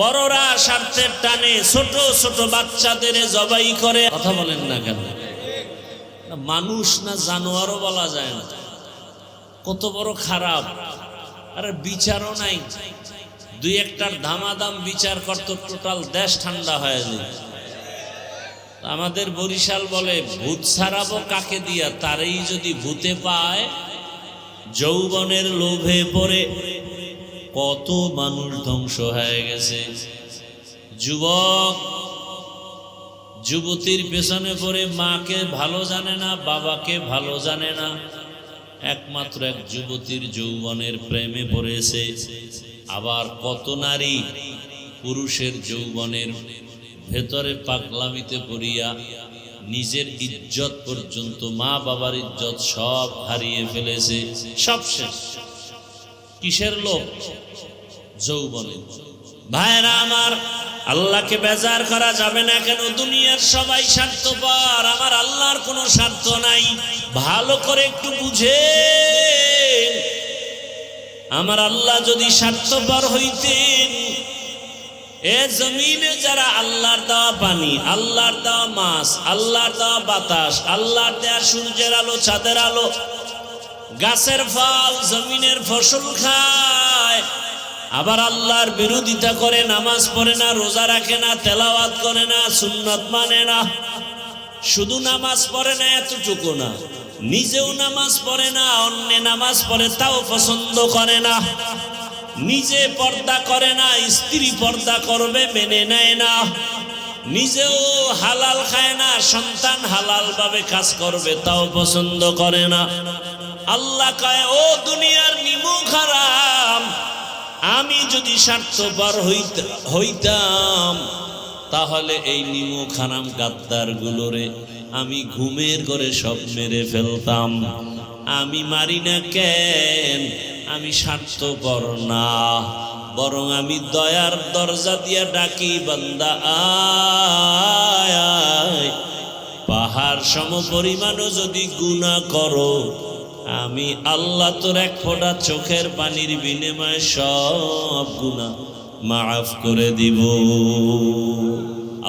বড়রা স্বার্থের টানে ছোট ছোট বাচ্চাদের জবাই করে। কথা বলেন না কেন? মানুষ না জানোয়ারও বলা যায় না, কত বড় খারাপ। আরে বিচারও নাই, দুই একটার ধামাধাম বিচার করতো টোটাল দেশ ঠান্ডা হয়ে যায়। আমাদের বরিশাল বলে ভূত ছাড়াবো কাকে দিয়া, তারই যদি ভূতে পায়। যৌবনের লোভে পড়ে কত মানুষ ধ্বংস হয়ে গেছে। যুবক যুবতীর পেছনে পড়ে মাকে ভালো জানে না, বাবাকে ভালো জানে না, একমাত্র এক যুবতীর যৌবনের প্রেমে পড়েছে। আবার কত নারী পুরুষের যৌবনের ভেতরে পাগলামিতে পড়িয়া নিজের ইজ্জত পর্যন্ত, মা বাবার ইজ্জত সব হারিয়ে ফেলেছে। সব শেষ। কিসের লোভ? যৌবনের। ভাইরা আমার, আল্লাহকে বেজার করা যাবে না কেন? দুনিয়ার সবাই স্বার্থপর, আমার আল্লাহর কোনো স্বার্থ নাই। ভালো করে একটু বুঝে, আমার আল্লাহ যদি স্বার্থপর হইতেন, এ জমিনে যারা আল্লাহর দেওয়া পানি, আল্লাহর দেওয়া মাছ, আল্লাহর দেওয়া বাতাস, আল্লাহর দেওয়া সূর্যের আলো, চাঁদের আলো, গাছের ফল, জমিনের ফসল খায়, আবার আল্লাহর বিরোধিতা করে, নামাজ পড়ে না, রোজা রাখে না, তেলাওয়াত করে না, সুন্নত মানে না। শুধু নামাজ পড়ে না এতটুকু না, নিজেও নামাজ পড়ে না, অন্য নামাজ পড়ে তাও পছন্দ করে না। নিজে পর্দা করে না, স্ত্রী পর্দা করবে মেনে নেয় না। নিজেও হালাল খায় না, সন্তান হালাল ভাবে কাজ করবে তাও পছন্দ করে না। আল্লাহ কয়, ও দুনিয়ার নিমুখ হারাম, আমি যদি স্বার্থপর হইতাম তাহলে এই নিমুখ হারাম গাদ্দার গুলোরে আমি ঘুমের ঘরে সব মেরে ফেলতাম। আমি মারি না কেন? আমি স্বার্থপর না, বরং আমি দয়ার দরজা দিয়া ডাকি, বান্দা আয় আয়। পাহাড় সম পরিমাণও যদি গুনাহ করো, আমি আল্লাহ তোর এক ফোঁটা চোখের পানির বিনিময়ে সব গুনাহ মাফ করে দিব।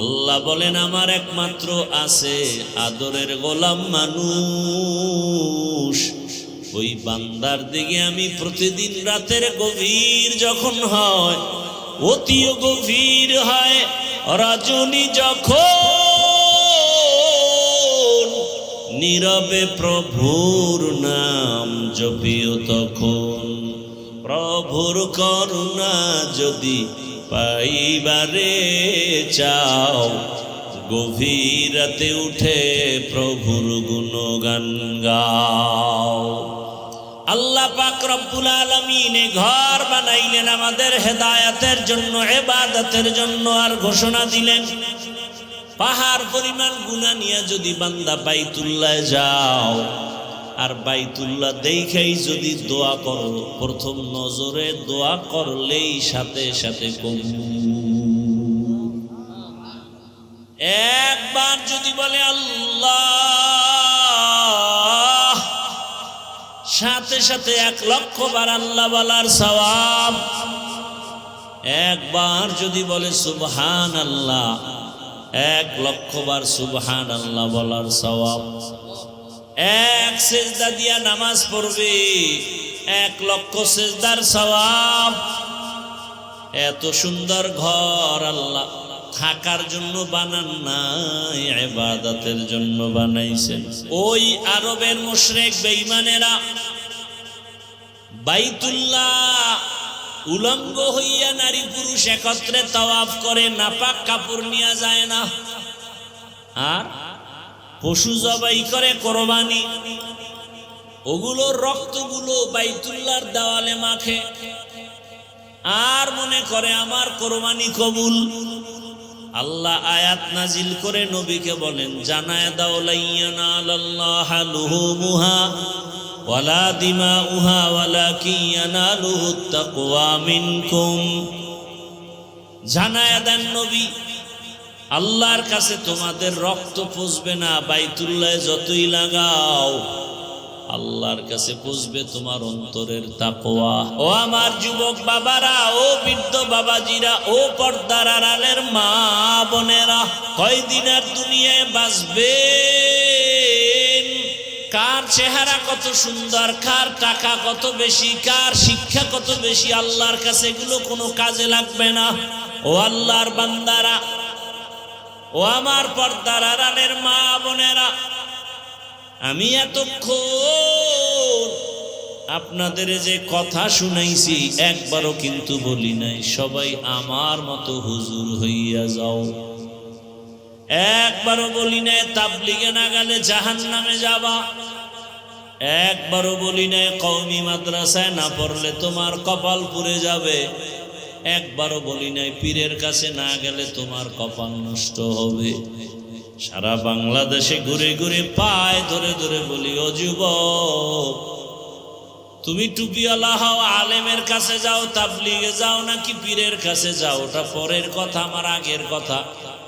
আল্লাহ বলেন, আমার একমাত্র আছে আদরের গোলাম মানুষ, ওই বান্দার দিকে আমি প্রতিদিন রাতের গভীর যখন হয়, অতিও গভীর হয়, রজনী যখন নীরবে প্রভুর নাম জপিও, তখন প্রভুর করুণা যদি পাইবারে চাও, গভীর রাতে উঠে প্রভুর গুণগান গাও। আল্লাহ পাক রব্বুল আলামিন ঘর বানাইলেন আমাদের হেদায়েতের জন্য, ইবাদতের জন্য, আর ঘোষণা দিলেন, পাহাড় পরিমাণ গুনাহ নিয়ে যদি বান্দা বাইতুল্লাহ যাও, আর বাইতুল্লাহ দেখেই যদি দোয়া করো, প্রথম নজরে দোয়া করলেই সাথে সাথে কবুল। একবার যদি বলে আল্লাহ, সাথে সাথে 1,00,000 বার আল্লাহ বলার সওয়াব। একবার যদি বলে সুবহানাল্লাহ, 1,00,000 বার সুবহানাল্লাহ বলার সওয়াব। এক সেজদা দিয়া নামাজ পড়বে, 1,00,000 সেজদার সওয়াব। এত সুন্দর ঘর আল্লাহ থাকার জন্য বানান নাই, ইবাদতের জন্য বানাইছেন। ওই আরবের মুশরিক বেঈমানেরা বাইতুল্লাহ উলঙ্গ হইয়া নারী পুরুষ একত্রে তাওয়াফ করে, নাপাক কাপড় নিয়ে যায় না, আর পশু জবাই করে কোরবানি, ওগুলোর রক্তগুলো বাইতুল্লাহর দেওয়ালে মাখে, আর মনে করে আমার কোরবানি কবুল। আল্লাহ আয়াত নাজিল করে নবীকে বলেন, জানায় দাও, লা ইয়ানালাল্লাহা লুহুমুহা ওয়ালা দিমাউহা ওয়ালাকিন ইয়ানালুহুত তাকওয়া মিনকুম। জানায় দেন নবী, আল্লাহর কাছে তোমাদের রক্ত পচবে না, বাইতুল্লাহ যতই লাগাও আল্লাহর কাছে পুষবে তোমার অন্তরের তাকওয়া। ও আমার যুবক বাবারা, ও বৃদ্ধ বাবাজিরা, ও পর্দার আড়ালের মা বোনেরা, কয়দিন আর দুনিয়ায় বাঁচবেন? কার চেহারা কত সুন্দর, কার টাকা কত বেশি, কার শিক্ষা কত বেশি, আল্লাহর কাছে এগুলো কোনো কাজে লাগবে না। ও আল্লাহর বান্দারা, ও আমার পর্দার আড়ালের মা বোনেরা, আমি এতক্ষণ আপনাদের যে কথা শুনাইছি একবারও কিন্তু বলি নাই সবাই আমার মতো হুজুর হইয়া যাও। একবারও বলি নাই তাবলিগে না গেলে জাহান্নামে যাবা। একবারও বলি নাই কওমি মাদ্রাসায় না পড়লে তোমার কপাল পুড়ে যাবে। একবারও বলি নাই পীরের কাছে না গেলে তোমার কপাল নষ্ট হবে। সারা বাংলাদেশে ঘুরে ঘুরে পায়ে ধরে ধরে বলি, ও যুবক, তুমি টুপিওয়ালা হও, আলেমের কাছে যাও, তাবলিগে যাও নাকি পীরের কাছে যাও, ওটা পরের কথা, আমার আগের কথা।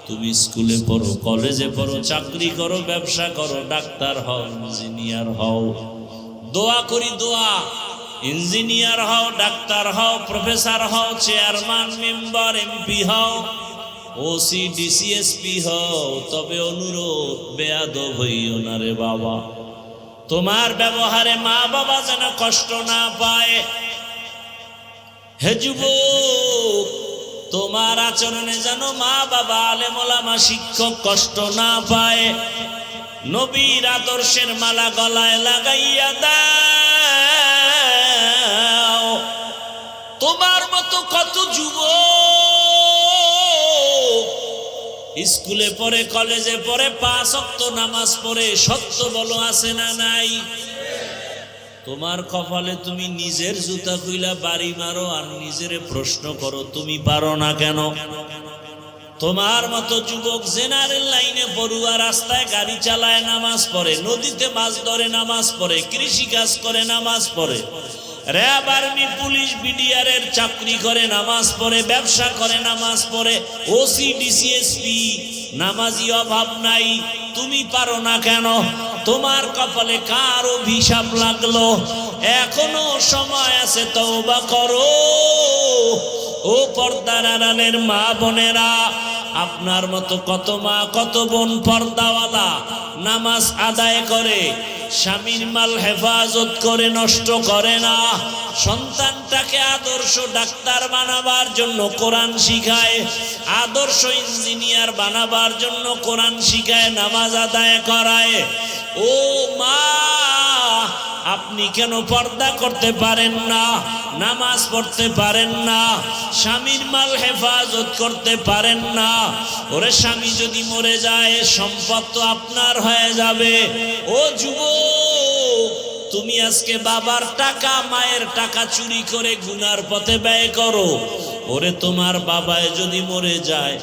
তুমি স্কুলে পড়ো, কলেজে পড়ো, চাকরি করো, ব্যবসা করো, ডাক্তার হও, ইঞ্জিনিয়ার হও, দোয়া করি দোয়া, ইঞ্জিনিয়ার হও, ডাক্তার হও, প্রফেসর হও, চেয়ারম্যান, মেম্বার, এমপি হও, ওসি, ডিসিএসপি হও, তবে অনুরোধ বেয়াদব হইও না রে বাবা। তোমার ব্যবহারে মা বাবা যেন কষ্ট না পায়। হে যুবক, তোমার আচরণে যেন মা বাবা, আলেম ওলামা, শিক্ষক কষ্ট না পায়। নবীর আদর্শের মালা গলায় লাগাইয়া দাও। তোমার মতো কত যুবক স্কুলে পড়ে, কলেজে পড়ে, 5 ওয়াক্ত নামাজ পড়ে, সত্য বলো আছে না নাই? তোমার কপালে তুমি নিজের জুতা খুইলা বাড়ি মারো আর নিজেরে প্রশ্ন করো তুমি পারো না কেন? তোমার মতো যুবক জেনারেল লাইনে পড়ুয়া, রাস্তায় গাড়ি চালায়, নামাজ পড়ে, নদীতে মাছ ধরে, নামাজ পড়ে, কৃষি কাজ করে, নামাজ পড়ে, র্যাব, আর্মি, পুলিশ, বিডিআরের চাকরি করে, নামাজ পড়ে, ব্যবসা করে, নামাজ পড়ে, ওসি, ডিসিএসপি, নামাজি অভাব নাই। তুমি পারো না কেন? তোমার কপালে কার অভিশাপ লাগলো? এখনো সময় আছে, তওবা করো। ও পর্দার আড়ালের মা বোনেরা, আপনার মতো কত মা কত বোন পর্দাওয়ালা, নামাজ আদায় করে, স্বামীর মাল হেফাজত করে, নষ্ট করে না, সন্তানটাকে আদর্শ ডাক্তার বানাবার জন্য কোরআন শিখায়, আদর্শ ইঞ্জিনিয়ার বানাবার জন্য কোরআন শিখায়, নামাজ আদায় করায়। ও মা, আপনি কেন পর্দা করতে পারেন না? নামাজ পড়তে পারেন না? স্বামীর মাল হেফাজত করতে পারেন না? ওরে স্বামী যদি মরে যায় সম্পদ তো আপনার হয়ে যাবে। ও যুবক, তুমি আজকে বাবার টাকা, মায়ের টাকা চুরি করে গুনার পথে ব্যয় করো। ওরে তোমার বাবায় যদি মরে যায়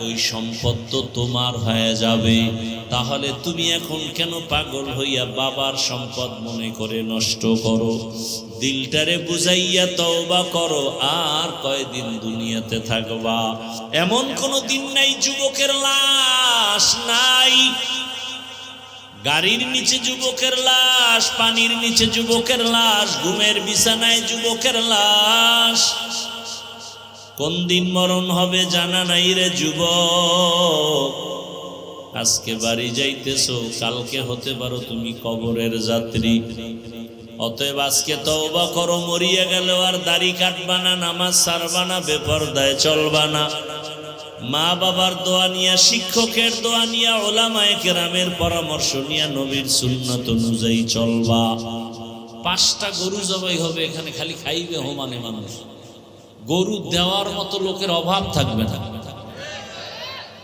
ওই সম্পদ তো তোমার হয়ে যাবে। তাহলে তুমি এখন কেন পাগল হইয়া বাবার সম্পদ মনে করে নষ্ট করো? দিলটারে বুঝাইয়া তওবা করো। আর কয়দিন দুনিয়াতে থাকবা? এমন কোন দিন নাই যুবকের লাশ নাই। গাড়ির নিচে যুবকের লাশ, পানির নিচে যুবকের লাশ, ঘুমের বিছানায় যুবকের লাশ। কোন দিন মরণ হবে জানা নাই রে যুবক। আজকে বাড়ি যাইতেছো, কালকে হতে পারো তুমি কবরের যাত্রী। অতএব আজকে তওবা করো। মরিয়া গেল আর দাড়ি কাটবা না, নামাজ ছাড়বা না, বেপরদায় চলবা না। মা বাবার দোয়া নিয়া, শিক্ষকের দোয়া নিয়া, ওলামায়ে কেরামের পরামর্শ নিয়া নবীর সুন্নাত অনুযায়ী চলবা। 5টা গরু জবাই হবে এখানে, খালি খাইবে হোমানে মানুষ। গরু দেওয়ার মতো লোকের অভাব থাকবে না।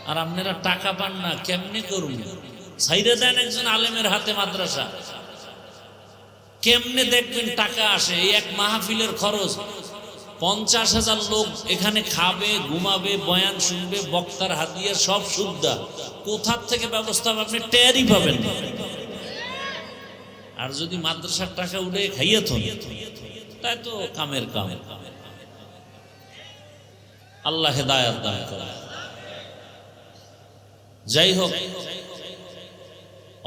আর আপনারা টাকা পান না, কেমনে করুন? ছাইরে দেন একজন আলেমের হাতে মাদ্রাসা, কেমনে দেখবেন টাকা আসে? এই এক মাহফিলের খরচ 50,000 লোক এখানে খাবে, ঘুমাবে, বয়ান শুনবে, বক্তার হাদিয়া সব সুদ্ধা। কোথার থেকে ব্যবস্থা আপনি টেরই পাবেন না। আর যদি মাদ্রাসার টাকা উঠে খাইয়ে থন, তাই তো কামের কাম। আল্লাহ হেদায়েত দান করে। যাই হোক,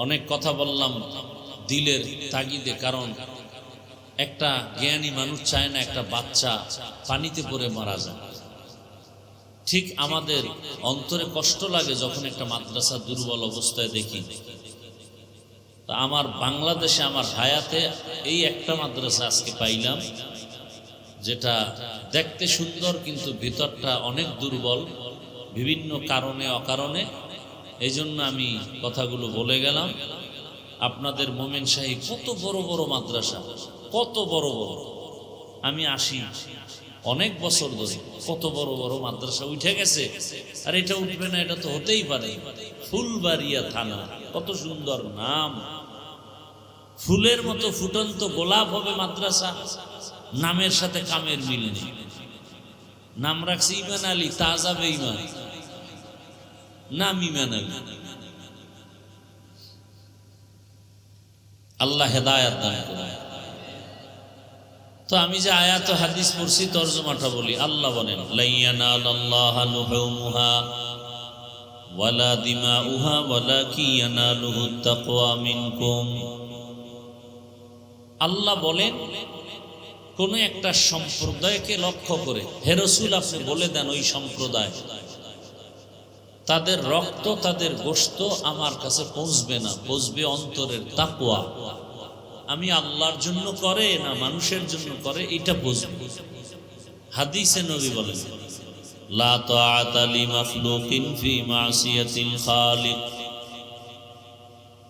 অনেক কথা বললাম, দিলের তাগিদে, কারণ একটা জ্ঞানী মানুষ চায় না একটা বাচ্চা পানিতে পড়ে মারা যায়। ঠিক আমাদের অন্তরে কষ্ট লাগে যখন একটা মাদ্রাসা দুর্বল অবস্থায় দেখি। তা আমার বাংলাদেশে আমার হায়াতে এই একটা মাদ্রাসা আজকে পাইলাম, যেটা দেখতে সুন্দর কিন্তু ভিতরটা অনেক দুর্বল বিভিন্ন কারণে অকারণে। এই জন্য আমি কথাগুলো বলে গেলাম। আপনাদের মোমেন শাহী কত বড় বড় মাদ্রাসা, কত বড় বড়, আমি আসি অনেক বছর ধরে, কত বড় বড় মাদ্রাসা উঠে গেছে, আর এটা উঠবে না এটা তো হতেই পারে। ফুলবাড়িয়া থানা, কত সুন্দর নাম, ফুলের মতো ফুটন্ত গোলাপ হবে মাদ্রাসা, নামের সাথে কামের মিল নেই। নাম রাখছে ইমান আলী, তাজা বেঈমান, নাম ইমান আলী। আল্লাহ হেদায়াত দান করুন। তো আমি যে আয়াত ও হাদিস পড়ছি তরজমাটা বলি। আল্লাহ বলেন, লা ইয়ানালাল্লাহু লুহুমুহা ওয়ালা দিমাউহা ওয়ালাকিন ইয়ানালুহুত তাকওয়া মিনকুম। আল্লাহ বলেন কোন একটা সম্প্রদায়কে লক্ষ্য করে, হে রাসূল আপনি বলে দেন ওই সম্প্রদায়, তাদের রক্ত তাদের গোশত আমার কাছে পৌঁছবে না, পৌঁছবে অন্তরের তাকওয়া। আমি আল্লাহর জন্য করে না মানুষের জন্য করে এটা বুঝবে। হাদিসে নবী বলেন, লা তাআতা লিমাখলুকিন ফি মাসিয়াতিল খালিক।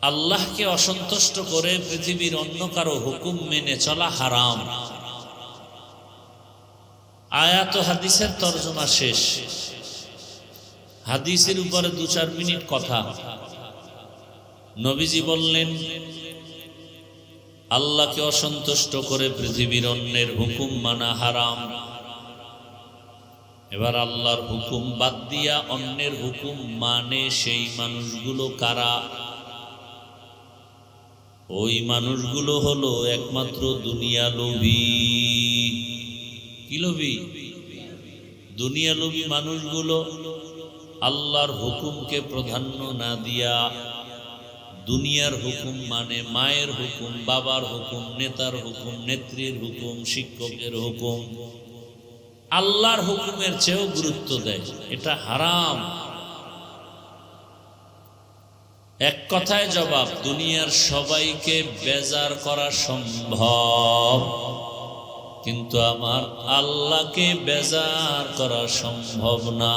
আল্লাহকে অসন্তুষ্ট করে পৃথিবীর অন্য কারো হুকুম মেনে চলা হারাম। আয়াত ও হাদিসের তরজমা শেষ। হাদিসের উপরে 2-4 মিনিট কথা। নবীজি বললেন, আল্লাহকে অসন্তুষ্ট করে পৃথিবীর অন্যের হুকুম মানা হারাম। এবার আল্লাহর হুকুম বাদ দিয়া অন্যের হুকুম মানে সেই মানুষগুলো কারা? ওই মানুষগুলো হলো একমাত্র দুনিয়া লোভী। কি লোভী? দুনিয়া লোভী মানুষগুলো আল্লাহর হুকুমকে প্রাধান্য না দিয়া দুনিয়ার হুকুম মানে মায়ের হুকুম, বাবার হুকুম, নেতার হুকুম, নেত্রীর হুকুম, শিক্ষকের হুকুম, আল্লাহর হুকুমের চেয়েও গুরুত্ব দেয়। এটা হারাম। এক কথায় জবাব, দুনিয়ার সবাইকে বেজার করা সম্ভব, কিন্তু আমার আল্লাহকে বেজার করা সম্ভব না।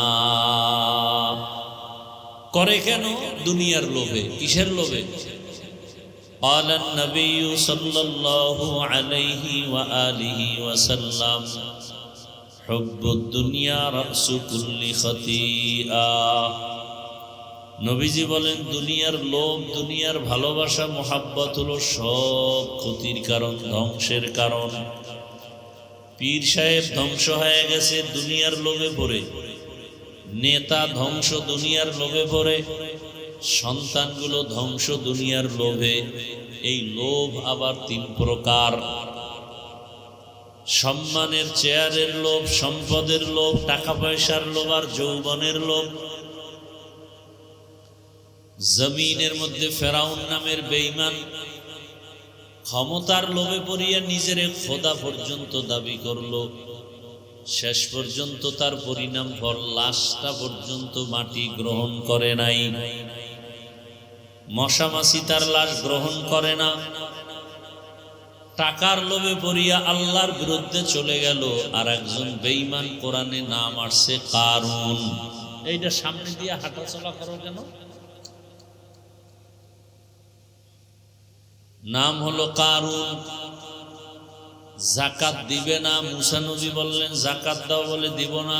করে কেন? দুনিয়ার লোভে। কিসের লোভে? قال النبي صلى الله عليه وآله وسلم حب الدنيا رأس كل خطيئة। নবীজি বলেন, দুনিয়ার লোভ, দুনিয়ার ভালোবাসা, মোহাব্বত হলো সব ক্ষতির কারণ, ধ্বংসের কারণ। পীর সাহেব ধ্বংস হয়ে গেছে দুনিয়ার লোভে পড়ে, নেতা ধ্বংস দুনিয়ার লোভে পড়ে, সন্তানগুলো ধ্বংস দুনিয়ার লোভে। এই লোভ আবার 3 প্রকার। সম্মানের, চেয়ারের লোভ, সম্পদের লোভ, টাকা পয়সার লোভ আর যৌবনের লোভ। জমিনের মধ্যে ফেরাউন নামের বেঈমান ক্ষমতার লোভে পড়িয়া নিজের খোদা পর্যন্ত দাবি করলো। শেষ পর্যন্ত তার পরিণাম ফল লাশটা পর্যন্ত মাটি গ্রহণ করে নাই। মশামাছি তার লাশ গ্রহণ করে না। টাকার লোভে পড়িয়া আল্লাহর বিরুদ্ধে চলে গেল। আর একজন বেঈমান কোরআনে নাম আসছে কারুন। এইটা সামনে দিয়ে হাঁটাচলা করো কেন? নাম হলো কারুন। যাকাত দিবে না। মুসা নবী বললেন যাকাত দাও, বলে দিব না।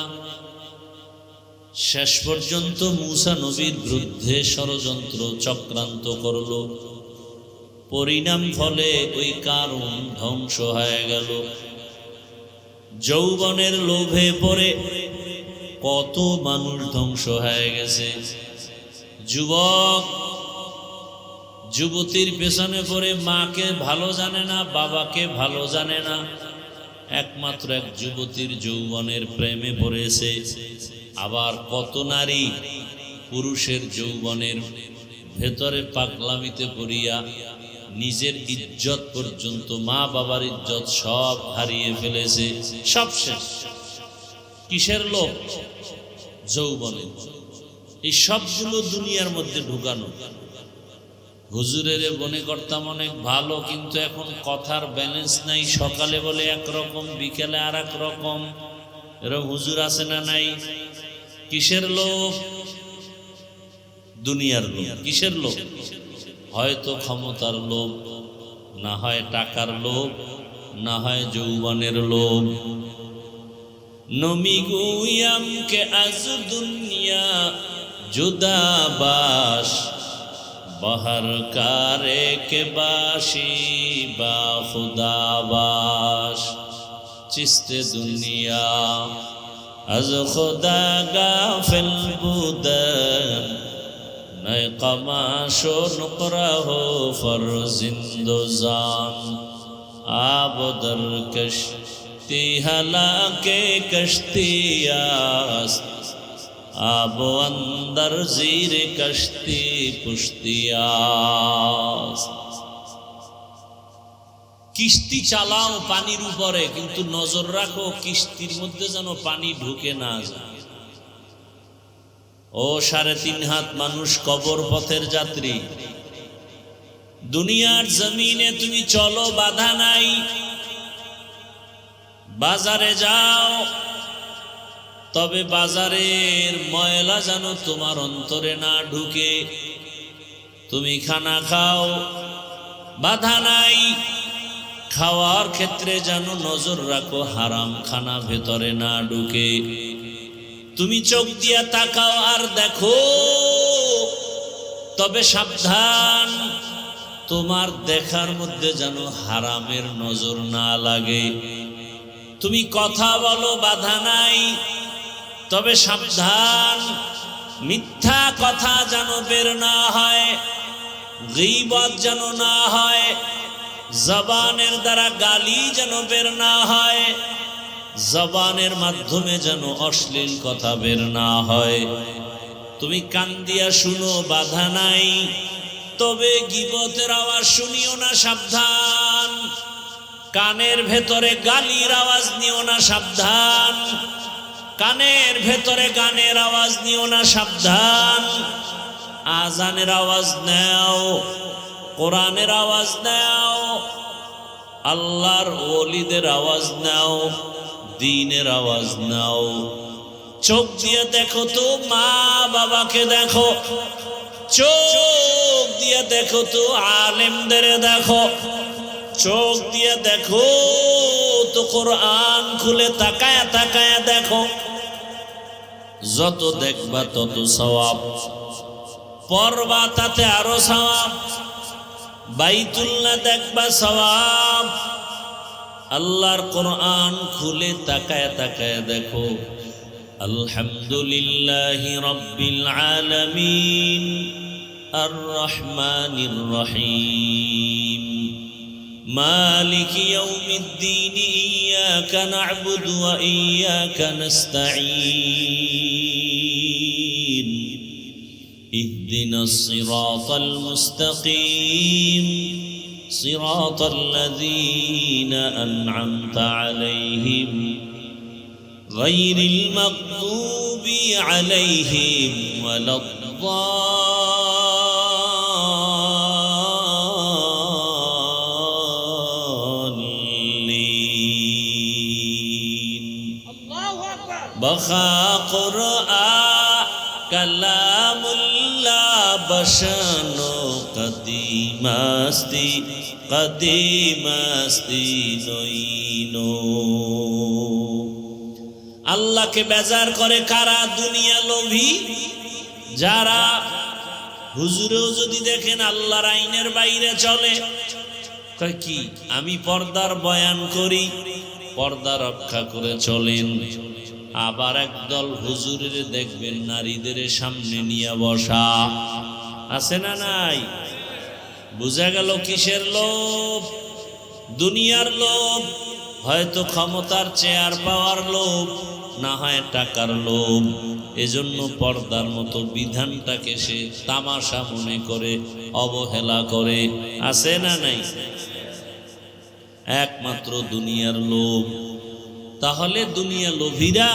শেষ পর্যন্ত মুসা নবীর বিরুদ্ধে ষড়যন্ত্র চক্রান্ত করলো। পরিণাম ফলে ওই কারুন ধ্বংস হয়ে গেল। যৌবনের লোভে পড়ে কত মানুষ ধ্বংস হয়ে গেছে। যুবক যুবতীর পেছনে পড়ে মাকে ভালো জানে না, বাবাকে ভালো জানে না, একমাত্র এক যুবতীর যৌবনের প্রেমে পড়েছে। আবার কত নারী পুরুষের যৌবনের ভেতরে পাগলামিতে পড়িয়া নিজের ইজ্জত পর্যন্ত, মা বাবার ইজ্জত সব হারিয়ে ফেলেছে, সব শেষ। কিসের লোভ? যৌবনের। এই সবগুলো দুনিয়ার মধ্যে ঢুকানো। হুজুরের মনে করতাম অনেক ভালো, কিন্তু এখন কথার ব্যালেন্স নাই। সকালে বলে একরকম, বিকেলে আর এক রকম। এরকম হুজুর আছে না নাই? কিসের লোভ? দুনিয়ার লোভ। কিসের লোভ? হয়তো ক্ষমতার লোভ, না হয় টাকার লোভ, না হয় যৌবনের লোভ। নমি গুয়াম কে আজ দুনিয়া জুদাবাস, বাহার কারে কে বাসি বা খুদাবাস। চিস্তে দুনিয়া আজ খুদা গাফিল বুদন, নয় কমাশো নুকরাহো ফরজিন্দোজান। আবদর কশতি হালাকে কশতিয়াস, আবো অন্দর জির কশতি পুশতিয়াস। কিস্তি চালাও পানির উপরে, কিন্তু নজর রাখো কিস্তির মধ্যে যেন পানি ঢুকে না যায়। ও 3.5 হাত মানুষ কবর পথের যাত্রী, দুনিয়ার জমিনে তুমি চলো, বাধা নাই। বাজারে যাও, তবে বাজারের ময়লা যেন তোমার অন্তরে না ঢুকে। তুমি খানা খাও, বাধা নাই। খাওয়ার ক্ষেত্রে যেন নজর রাখো হারাম খানা ভেতরে না ঢুকে। তুমি চোখ দিয়া তাকাও আর দেখো, তবে সাবধান, তোমার দেখার মধ্যে যেন হারামের নজর না লাগে। তুমি কথা বলো, বাধা নাই, তবে সাবধান, মিথ্যা কথা যেন বের না হয়, গীবত যেন না হয়, জবানের দ্বারা গালি যেন বের না হয়, জবানের মাধ্যমে যেন অশ্লীল কথা বের না হয়। তুমি কান দিয়া শুনো, বাধা নাই, তবে গীবতের আওয়াজ শুনিও না, সাবধান। কানের ভেতরে গালির আওয়াজ নিও না, সাবধান। কানের ভেতরে গানের আওয়াজ নিও না, সাবধান। আজানের আওয়াজ নাও, কোরআনের আওয়াজ নাও, আল্লাহর ওলিদের আওয়াজ নাও, দ্বীনের আওয়াজ নাও। চোখ দিয়ে দেখো তো মা বাবাকে দেখো, চোখ দিয়ে দেখো তো আলেমদের দেখো, চোখ দিয়ে দেখো তো কোরআন খুলে তাকায়া তাকায়া দেখো। যত দেখবা তত সওয়াব, পড়বা তাতে আরো সওয়াব। বাইতুল্লাহ দেখবা সওয়াব, আল্লাহর কোরআন খুলে তাকায়া তাকায়া দেখো। আলহামদুলিল্লাহি রাব্বিল আলামিন আর রহমানির রহিম মালিকি ইয়াউমিদ্দিন ইয়্যাকা না'বুদু ওয়া ইয়্যাকা নাস্তাঈন ইহদিনাস সিরাতাল মুস্তাকিম সিরাতাল লাযীনা আন'আমতা আলাইহিম গায়রিল মাগদুবি আলাইহিম ওয়ালাদ-দাল্লিন। বখা কুরআন কালামুল্লাহ বশানো কদিমাস্তি কদিমাস্তি নইনো। আল্লাহকে বেজার করে কারা? দুনিয়া লোভী যারা। হুজুরেও যদি দেখেন আল্লাহর আইনের বাইরে চলে, কয় কি আমি পর্দার বয়ান করি, পর্দা রক্ষা করে চলেন। আবার একদল হুজুরের দেখবেন নারীদের সামনে নিয়ে বসা, আছে না নাই? বুঝা গেল কিসের লোভ? দুনিয়ার লোভ। হয়তো ক্ষমতার চেয়ার পাওয়ার লোভ, না হয় টাকার লোভ। এজন্য পর্দার মতো বিধানটাকে সে তামাশা মনে করে, অবহেলা করে। আছে না নাই? একমাত্র দুনিয়ার লোভ। তাহলে দুনিয়া লোভীরা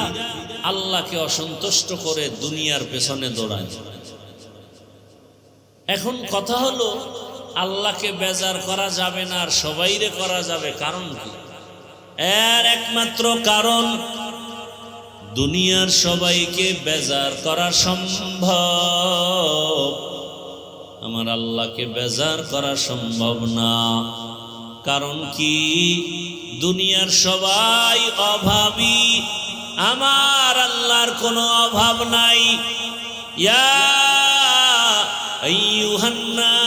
আল্লাহকে অসন্তুষ্ট করে দুনিয়ার পেছনে দৌড়ায়। এখন কথা হলো, আল্লাহকে বেজার করা যাবে না আর সবাইরে করা যাবে, কারণ কি? এর একমাত্র কারণ, দুনিয়ার সবাইকে বেজার করা সম্ভব, আমার আল্লাহকে বেজার করা সম্ভব না। কারণ কি? দুনিয়ার সবাই অভাবী, আমার আল্লাহর কোনো অভাব নাই। ইয়া আইয়ুহান নাস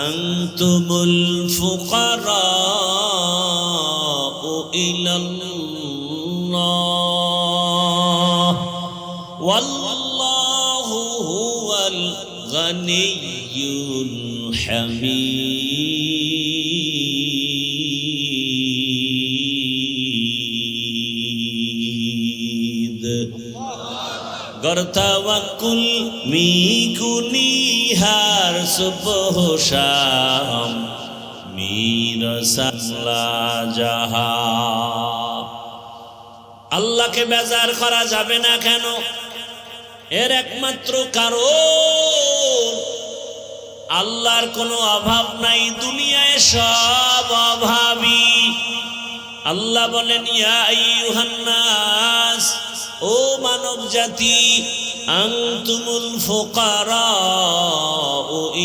আনতুমুল ফুকারাউ ইলাল্লাহ ওয়াল্লাহু হুয়াল গানিয়্যুল হামিদ। गर तवक्कुल मी कुनिहार सुबह शाम मीर सामला जहा। আল্লাহকে বেজার করা যাবে না কেন? এর একমাত্র কারণ, আল্লাহর কোনো অভাব নাই, দুনিয়ায় সব অভাবী। আল্লাহ বলেন, ইয়া আইয়ুহান নাস, ও মানব জাতি, আনতুমুল ফুকারাউ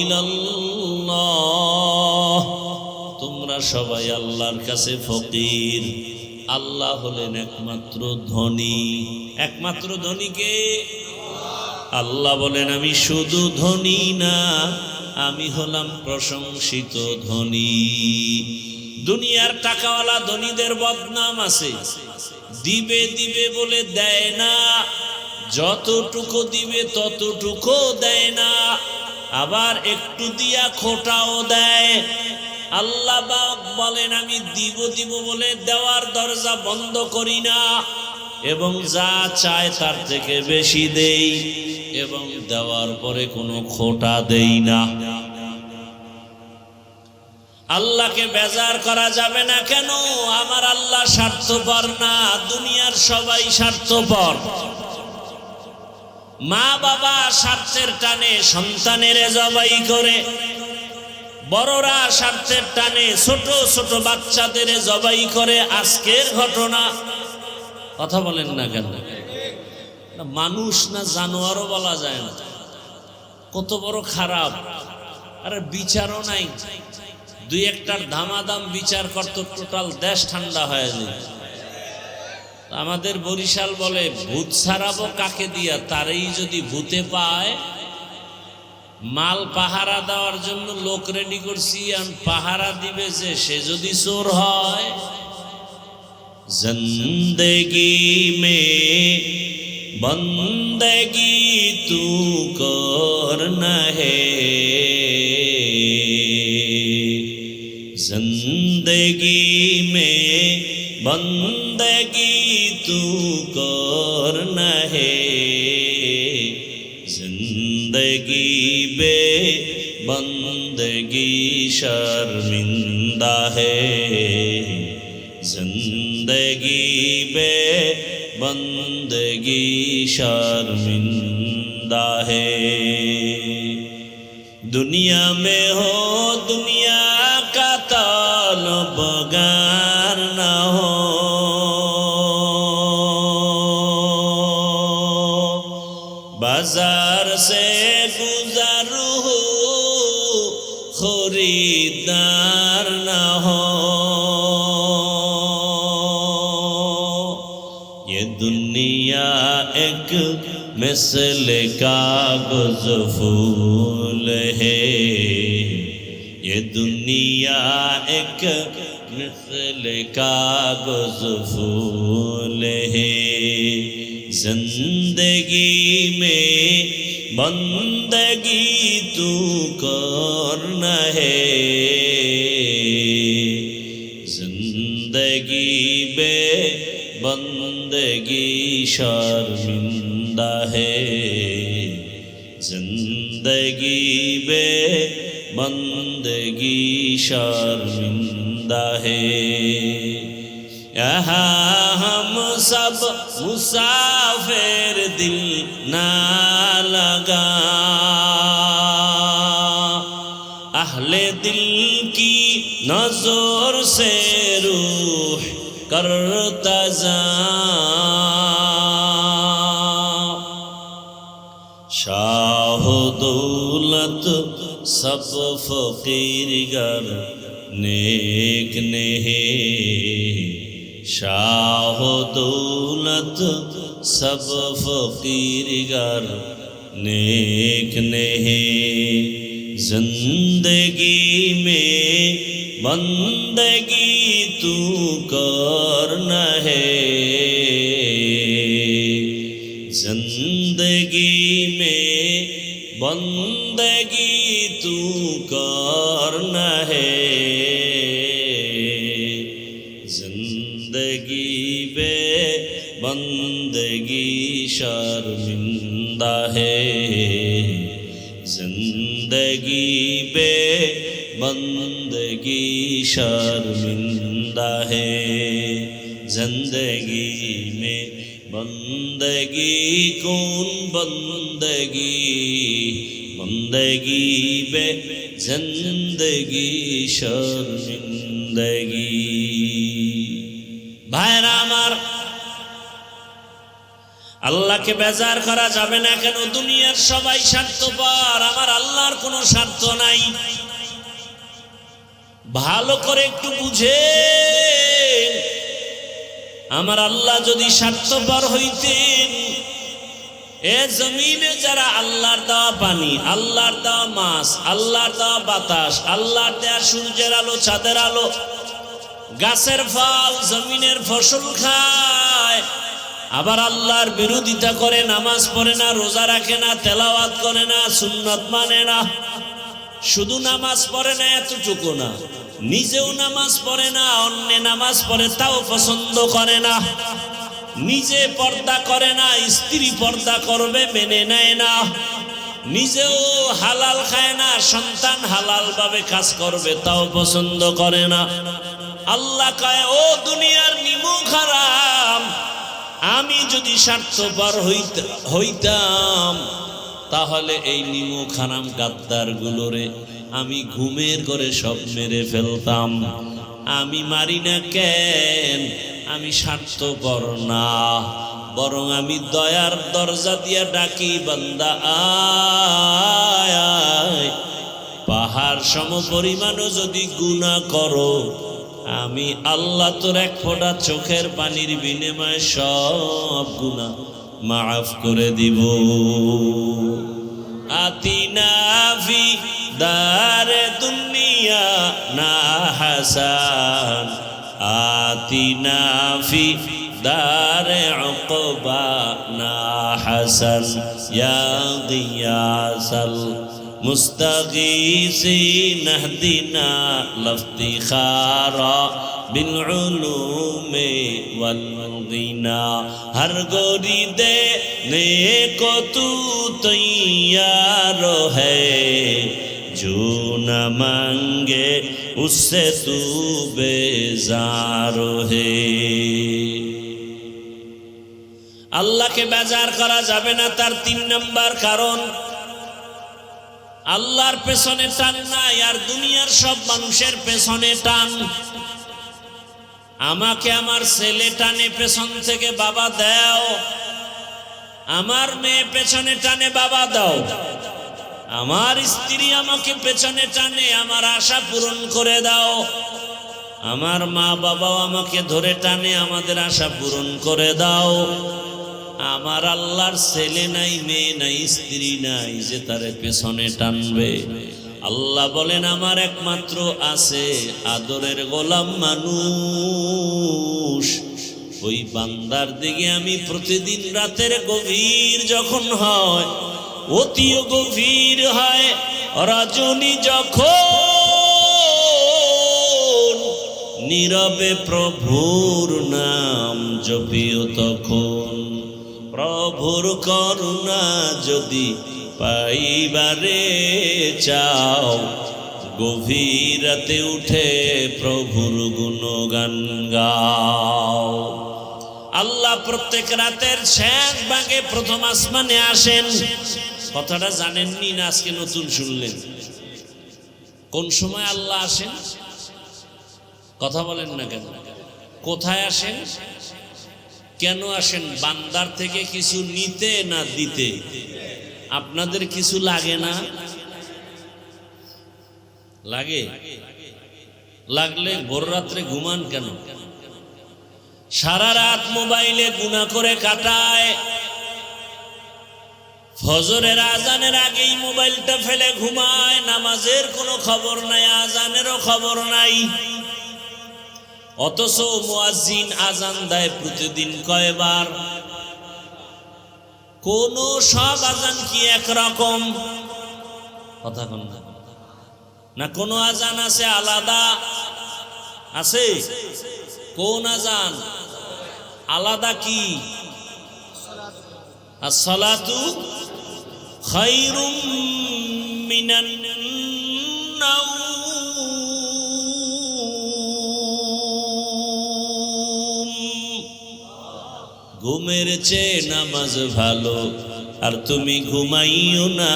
ইলাল্লাহ, তোমরা সবাই আল্লাহর কাছে ফকির। আল্লাহ হলেন একমাত্র ধনী। একমাত্র ধনীকে আল্লাহ বলেন, আমি শুধু ধনী না, আমি হলাম প্রশংসিত ধনী। দুনিয়ার টাকাওয়ালা ধনীদের বদনাম আছে, দিবে দিবে বলে দেয় না, যতটুকু দিবে ততটুকু দেয় না, আবার একটু দিয়া খোটাও দেয়। আল্লাহ বলেন, আমি দিব দিব বলে দেওয়ার দরজা বন্ধ করি না, এবং যা চায় তার থেকে বেশি দেই, এবং দেওয়ার পরে কোনো খোটা দেই না। আল্লাহকে বেজার করা যাবে না কেন? আমার আল্লাহ স্বার্থপর না, দুনিয়ার সবাই স্বার্থপর। মা বাবা স্বার্থের টানে সন্তানের জবাই করে, বড়রা স্বার্থের টানে ছোট ছোট বাচ্চাদের জবাই করে। আজকের ঘটনা, কথা বলেন না কেন? মানুষ না জানোয়ারও বলা যায় না, কত বড় খারাপ। আর বিচারও নাই, দুই একটার ধামাধাম বিচার করতো, টোটাল দেশ ঠান্ডা হয়ে যায়। আমাদের বরিশাল বলে, ভূত ছাড়াবো কাকে দিয়া, তারই যদি ভূতে পায়। মাল পাহারা দেওয়ার জন্য লোক রেডি করছি, পাহারা দিবে যে সে যদি চোর হয়। জিন্দেগি মে বন্দেগি তু করনা হে, जिंदगी में बंदगी तू करना है, जिंदगी बे बंदगी शर्मिंदा है, जिंदगी बे बंदगी शर्मिंदा है। दुनिया में हो दुनिया का तलबगार न हो, बाजार से गुजर हो खरीदार न हो। ये दुनिया एक मिसल कागज फूल है, ये दुनिया एक मिसल कागज फूल है, जिंदगी में बंदगी तू करना है, जिंदगी जिंदगी शर्मिंदा है, जिंदगी बे बंदगी शर्मिंदा है। यहाँ हम सब मुसाफिर दिल ना लगा, अहले दिल की नजर से रूह करता जा। शाह दौलत सब फकीर गर नेक नहीं, शाह दौलत सब फकीर गर नेक नहीं। जिंदगी में बंदगी तू करना है, जिंदगी में बंदगी तू करना है, जिंदगी बे बंदगी शर्मिंदा है, जिंदगी बे बंदगी शर्मिंदा है। जिंदगी में बंदगी कौन बंदगी, बंदगी बे जिंदगी शर्मिंदगी। भाईरा আমার, আল্লাহকে বেজার করা যাবে না কেন? দুনিয়ার সবাই স্বার্থপর, আমার আল্লাহর কোনো স্বার্থ নাই। ভালো করে একটু বুঝে, আমার আল্লাহ যদি স্বার্থপর হইতেন, এ জমিনে যারা আল্লাহর দেওয়া পানি, আল্লাহর দেওয়া মাছ, আল্লাহর দেওয়া বাতাস, আল্লাহর দেওয়া সূর্যের আলো, চাঁদের আলো, গাছের ফল, জমিনের ফসল খায়, আবার আল্লাহর বিরোধিতা করে, নামাজ পড়ে না, রোজা রাখে না, তেলাওয়াত করে না, সুন্নত মানে না, শুধু নামাজ পড়ে না এতটুকু না, নিজেও নামাজ পড়ে না, অন্য নামাজ পড়ে তাও পছন্দ করে না, নিজে পর্দা করে না, স্ত্রী পর্দা করবে মেনে নেয় না, নিজেও হালাল খায় না, সন্তান হালাল ভাবে কাজ করবে তাও পছন্দ করে না। আল্লাহ কয়, ও দুনিয়ার নিমুখ হারাম, আমি যদি স্বার্থপর হইতাম তাহলে এই নিমুখ হারাম গাদ্দার গুলোরে আমি ঘুমের ঘরে সব মেরে ফেলতাম। আমি মারি না কেন? আমি স্বার্থপর না, বরং আমি দয়ার দরজা দিয়া ডাকি, বান্দা আয় আয়। পাহাড় সম পরিমাণও যদি গুনাহ করো, আমি আল্লাহ তোর এক ফোঁটা চোখের পানির বিনিময়ে সব গুনাহ মাফ করে দিব। আতিনা ফি দারে দুনিয়া না হাসান, আতিনা ফি দারে উকবা না হাসান, ইয়া গিয়াসাল মুস্তাগীসিন ইহদিনা লিফতিখারা বিল উলুমি ওয়াল গিনা। হর গোরি দেনে কো তু তৈয়ার হ্যায়, जो न मांगे उससे तू बेजार है। আল্লাহকে বেজার করা যাবে না, তার 3 নম্বর কারণ আল্লাহর পেছনে টান নাই, আর দুনিয়ার সব মানুষের পেছনে টান। আমাকে আমার ছেলে টানে পেছন থেকে, বাবা দাও। আমার মেয়ে পেছনে টানে, বাবা দাও। আমার স্ত্রী আমাকে পেছনে টানে, আমার আশা পূরণ করে দাও। আমার মা বাবাও আমাকে ধরে টানে, আমাদের আশা পূরণ করে দাও। আমার আল্লাহর ছেলে নাই, মেয়ে নাই, স্ত্রী নাই যে তারে পেছনে টানবে। আল্লাহ বলেন, আমার একমাত্র আছে আদরের গোলাম মানুষ। ওই বান্দার দিকে আমি প্রতিদিন রাতের গভীর যখন হয়, অতি গভীর হয়, রজনী যখন নীরবে প্রভুর নাম জপিও তখন। প্রভুর করুণা যদি পাইবারে চাও, গভীর রাতে উঠে প্রভুর গুণগান গাও। আল্লাহ প্রত্যেক রাতের শেষ ভাগে প্রথম আসমানে আসেন। কথাটা জানেননি না আজকে নতুন শুনলেন? কোন সময় আল্লাহ আসেন? কথা বলেন না কেন? কোথায় আসেন? কেন আসেন? বান্দার থেকে কিছু নিতে না দিতে? আপনাদের কিছু লাগে না? লাগে? লাগলে ভোর রাত্রে ঘুমান কেন? সারা রাত মোবাইলে গুনাহ করে কাটায়, ফজরের আজানের আগেই মোবাইলটা ফেলে ঘুমায়। নামাজের কোনো খবর নাই, আজানেরও খবর নাই। অথচ মুয়াজ্জিন আজান দেয় প্রতিদিন কয়বার? কোন সব আজান কি একরকম? কথা কোন না, কোন আজান আছে আলাদা? আছে? কোন আজান আলাদা? কি? আসসালাতু খায়রুম মিনান নাওম। ঘুমের চেয়ে নামাজ ভালো, আর তুমি ঘুমাইও না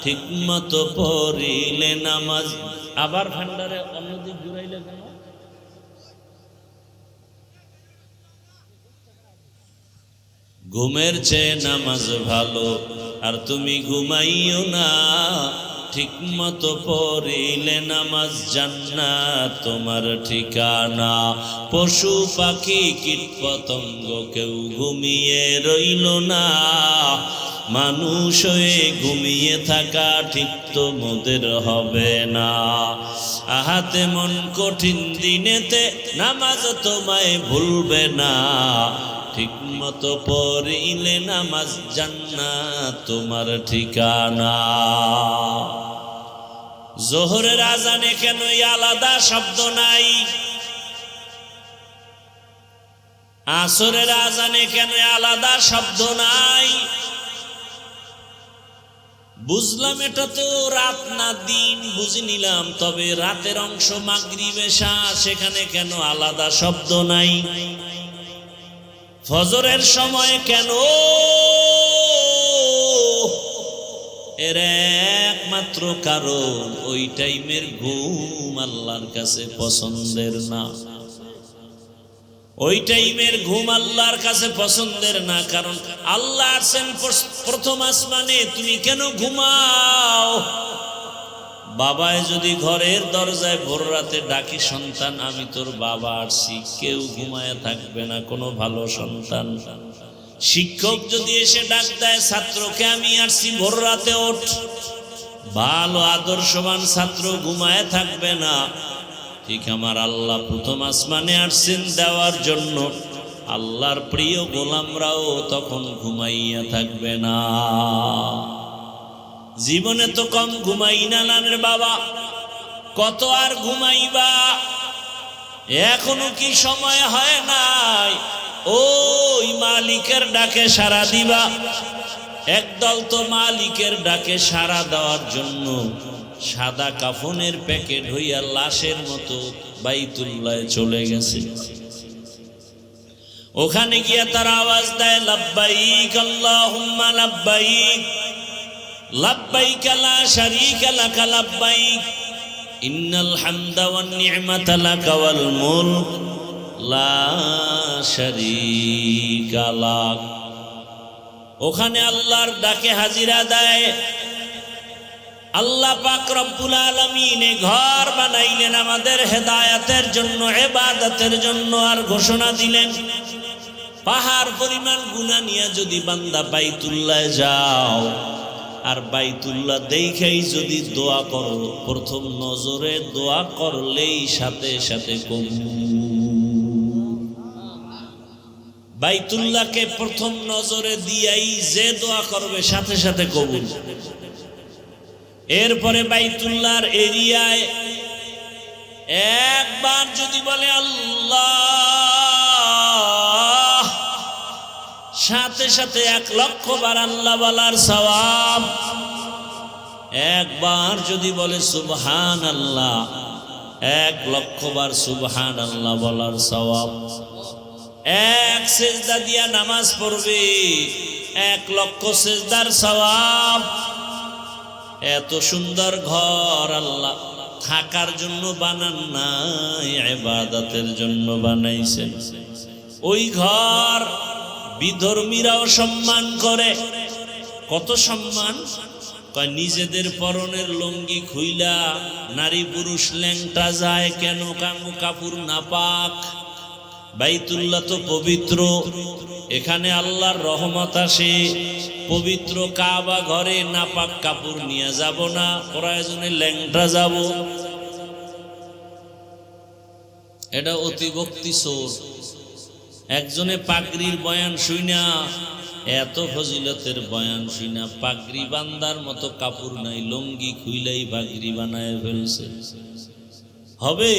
ঠিক মতো পড়িলে নামাজ। আবার ভান্ডারে অন্যদিক ঘুরাইলে কেন? ঘুমের চেয়ে নামাজ ভালো, আর তুমি ঘুমাইও না ঠিক মতো পড়িলে নামাজ। জান্নাত তোমার ঠিকানা। পশু পাখি কীট পতঙ্গ কেউ ঘুমিয়ে রইল না। মানুষ হয়ে ঘুমিয়ে থাকা ঠিক তো মোদের হবে না। আহাতে মন কঠিন দিনেতে নামাজ তোমায় ভুলবে না। ঠিক মতো পড়িলে নামাজ, জান্নাত তোমার ঠিকানা। জোহরের আজানে কেন আলাদা শব্দ নাই? আসরের আজানে কেন আলাদা শব্দ নাই? বুঝলাম এটা তো রাত না দিন, বুঝে নিলাম। তবে রাতের অংশ মাগরিব এশা, সেখানে কেন আলাদা শব্দ নাই? ফজরের সময় কেন? এর একমাত্র কারণ ওই টাইমের ঘুম আল্লাহর কাছে পছন্দের না। ওই টাইমের ঘুম আল্লাহর কাছে পছন্দের না, কারণ আল্লাহ আছেন প্রথম আসমানে। তুমি কেন ঘুমাও? বাবায় যদি ঘরের দরজায় ভোর রাতে ডাকি, সন্তান আমি তোর বাবা আসছি, কেউ ঘুমায় থাকবে না, কোনো ভালো সন্তান। শিক্ষক যদি এসে ডাক দেয়, ছাত্রকে আমি আসছি ভোর রাতে ওঠ, ভালো আদর্শবান ছাত্র ঘুমায় থাকবে না। ঠিক আমার আল্লাহ প্রথম আসমানে আসছেন দেওয়ার জন্য, আল্লাহর প্রিয় গোলামরাও তখন ঘুমাইয়া থাকবে না। জীবনে তো কম ঘুমাই না নানের বাবা, কত আর ঘুমাইবা? এখনো কি সময় হয় নাই ওই মালিকের ডাকে সাড়া দিবা? একদল তো মালিকের ডাকে সাড়া দেওয়ার জন্য সাদা কাফনের প্যাকেট হইয়া লাশের মতো বাইতুল্লাহে চলে গেছে। ওখানে গিয়া তারা আওয়াজ দেয়, লাব্বাইক আল্লাহুম্মা লাব্বাইক, লাব্বাইক লা শারীকা লাক লাব্বাইক, ইন্নাল হামদা ওয়ান নি'মাতা লাক ওয়াল মুলক লা শারীকা লাক। ওখানে আল্লাহর ডাকে হাজিরা দেয়। আল্লাহ পাক রব্বুল আলামিন ঘর বানাইলেন আমাদের হেদায়েতের জন্য, ইবাদতের জন্য, আর ঘোষণা দিলেন পাহাড় পরিমাণ গুনাহ নিয়ে যদি বান্দা বাইতুল্লাহ যাও, আর বাইতুল্লাহ দেখেই যদি দোয়া করো, প্রথম নজরে দোয়া করলেই সাথে সাথে কবুল। বাইতুল্লাহকে প্রথম নজরে দিয়াই যে দোয়া করবে সাথে সাথে কবুল। এরপরে বাইতুল্লাহর এরিয়ায় একবার যদি বলে আল্লাহ, সাথে সাথে 1,00,000 বার আল্লাহ বলার সওয়াব। একবার যদি বলে সুবহানাল্লাহ, 1,00,000 বার সুবহানাল্লাহ বলার সওয়াব। এক সেজদা দিয়া নামাজ পড়বে, 1,00,000 সেজদার সওয়াব। এত সুন্দর ঘর আল্লাহ থাকার জন্য বানান নাই, ইবাদতের জন্য বানাইছেন। ওই ঘর বিধর্মীরাও সম্মান করে। কত সম্মান! কয় নিজেদের পরনের লুঙ্গি খুইলা নারী পুরুষ ল্যাংটা যায় কেন? কাপড় নাপাক। বাইতুল্লাহ তো পবিত্র, এখানে আল্লাহর রহমত আসে। পবিত্র কাবা ঘরে নাপাক কাপড় নিয়ে যাব না, প্রয়োজনে ল্যাংটা যাব। এটা অতিভক্তি চোর। একজনে পাগড়ির বয়ান শুইনা, এত ফজিলতের বয়ান শুইনা পাগড়ি বান্দার মতো কাপড় নাই, লুঙ্গি খুইলাই পাগড়ি বানায় ফেলছে। হবে?